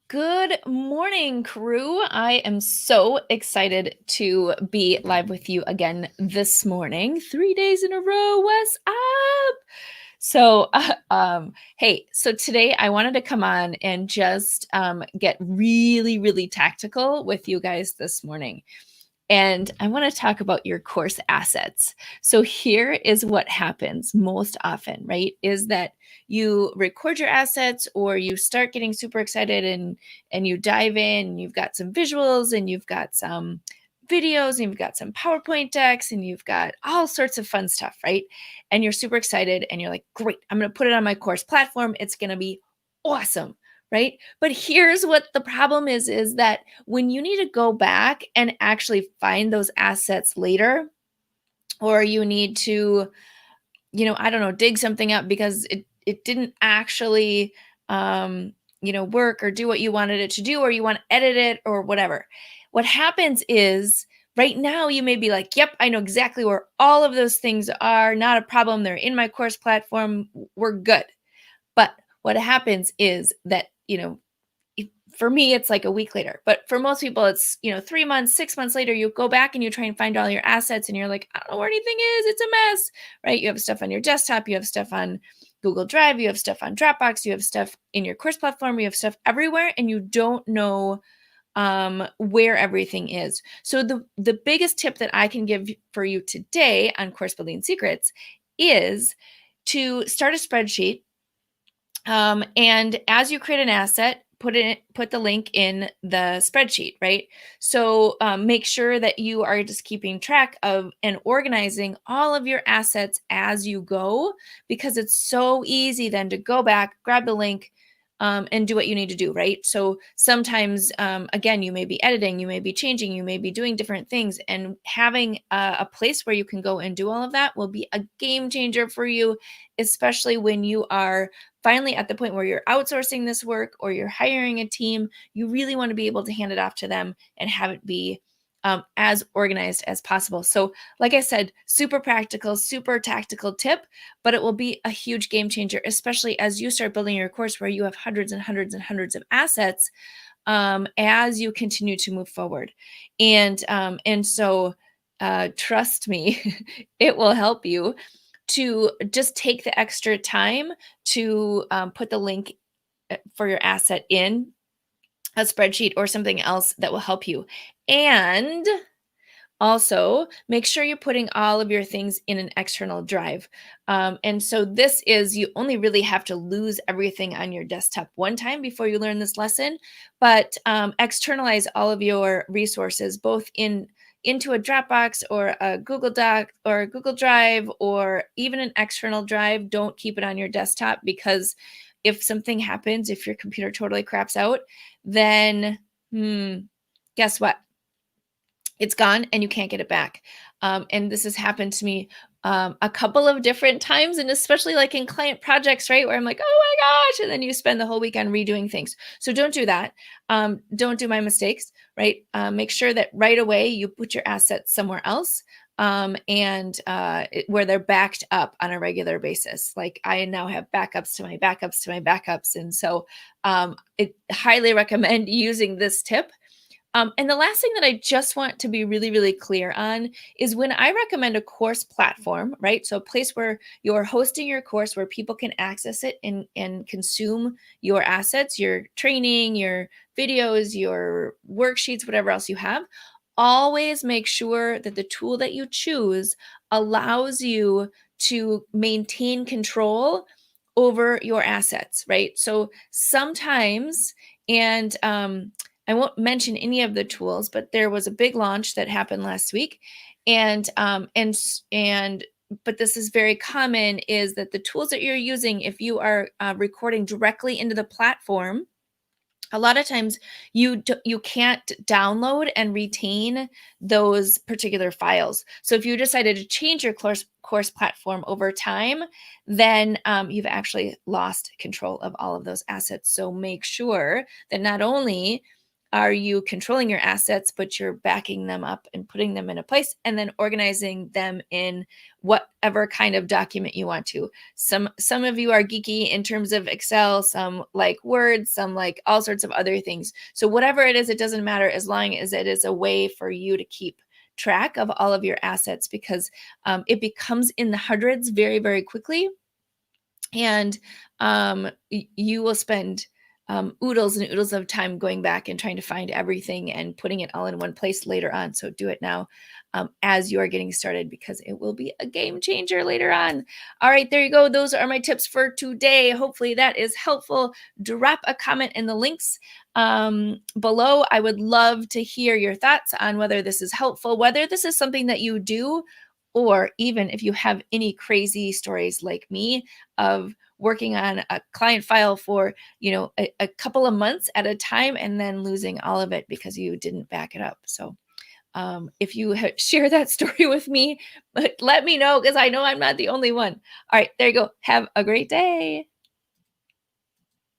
Good morning, crew. I am so excited to be live with you again this morning. 3 days in a row. What's up? Hey, so today I wanted to come on and just get really, really tactical with you guys this morning. And I want to talk about your course assets. So here is what happens most often, right? Is that you record your assets or you start getting super excited and you dive in, and you've got some visuals and you've got some videos and you've got some PowerPoint decks and you've got all sorts of fun stuff, right? And you're super excited and you're like, great, I'm going to put it on my course platform. It's going to be awesome, right? But here's what the problem is that when you need to go back and actually find those assets later, or you need to, I don't know, dig something up because it didn't actually work or do what you wanted it to do, or you want to edit it or whatever. What happens is right now you may be like, yep, I know exactly where all of those things are, not a problem. They're in my course platform. We're good. But what happens is that, for me, it's like a week later, but for most people, it's, 3 months, 6 months later, you go back and you try and find all your assets and you're like, I don't know where anything is. It's a mess, right? You have stuff on your desktop, you have stuff on Google Drive, you have stuff on Dropbox, you have stuff in your course platform, you have stuff everywhere, and you don't know where everything is. So the biggest tip that I can give for you today on Course Building Secrets is to start a spreadsheet. And as you create an asset, put the link in the spreadsheet, right? So make sure that you are just keeping track of and organizing all of your assets as you go, because it's so easy then to go back, grab the link, and do what you need to do, right? So sometimes, again, you may be editing, you may be changing, you may be doing different things, and having a place where you can go and do all of that will be a game changer for you, especially when you are finally at the point where you're outsourcing this work or you're hiring a team. You really want to be able to hand it off to them and have it be as organized as possible. So, like I said, super practical, super tactical tip, but it will be a huge game changer, especially as you start building your course where you have hundreds and hundreds and hundreds of assets as you continue to move forward. And trust me, it will help you to just take the extra time to put the link for your asset in a spreadsheet or something else that will help you. And also, make sure you're putting all of your things in an external drive. And so this is, you only really have to lose everything on your desktop one time before you learn this lesson, but externalize all of your resources, both into a Dropbox or a Google Doc or a Google Drive or even an external drive. Don't keep it on your desktop, because if something happens, if your computer totally craps out, then guess what? It's gone and you can't get it back. And this has happened to me a couple of different times, and especially like in client projects, right? Where I'm like, oh my gosh, and then you spend the whole weekend redoing things. So don't do that. Don't do my mistakes, right? Make sure that right away you put your assets somewhere else, where they're backed up on a regular basis. Like I now have backups to my backups to my backups. And so I highly recommend using this tip. And the last thing that I just want to be really, really clear on is when I recommend a course platform, right? So a place where you're hosting your course, where people can access it and consume your assets, your training, your videos, your worksheets, whatever else you have. Always make sure that the tool that you choose allows you to maintain control over your assets, right? So sometimes, and I won't mention any of the tools, but there was a big launch that happened last week, and but this is very common, is that the tools that you're using, if you are recording directly into the platform, a lot of times you can't download and retain those particular files. So if you decided to change your course platform over time, then you've actually lost control of all of those assets. So make sure that not only are you controlling your assets, but you're backing them up and putting them in a place and then organizing them in whatever kind of document you want to. Some of you are geeky in terms of Excel, some like Word, some like all sorts of other things. So whatever it is, it doesn't matter as long as it is a way for you to keep track of all of your assets, because it becomes in the hundreds very, very quickly. And you will spend oodles and oodles of time going back and trying to find everything and putting it all in one place later on. So do it now as you are getting started, because it will be a game changer later on. All right, there you go. Those are my tips for today. Hopefully that is helpful. Drop a comment in the links below. I would love to hear your thoughts on whether this is helpful, whether this is something that you do, or even if you have any crazy stories like me of working on a client file for, a couple of months at a time and then losing all of it because you didn't back it up. So if you share that story with me, let me know, because I know I'm not the only one. All right, there you go. Have a great day.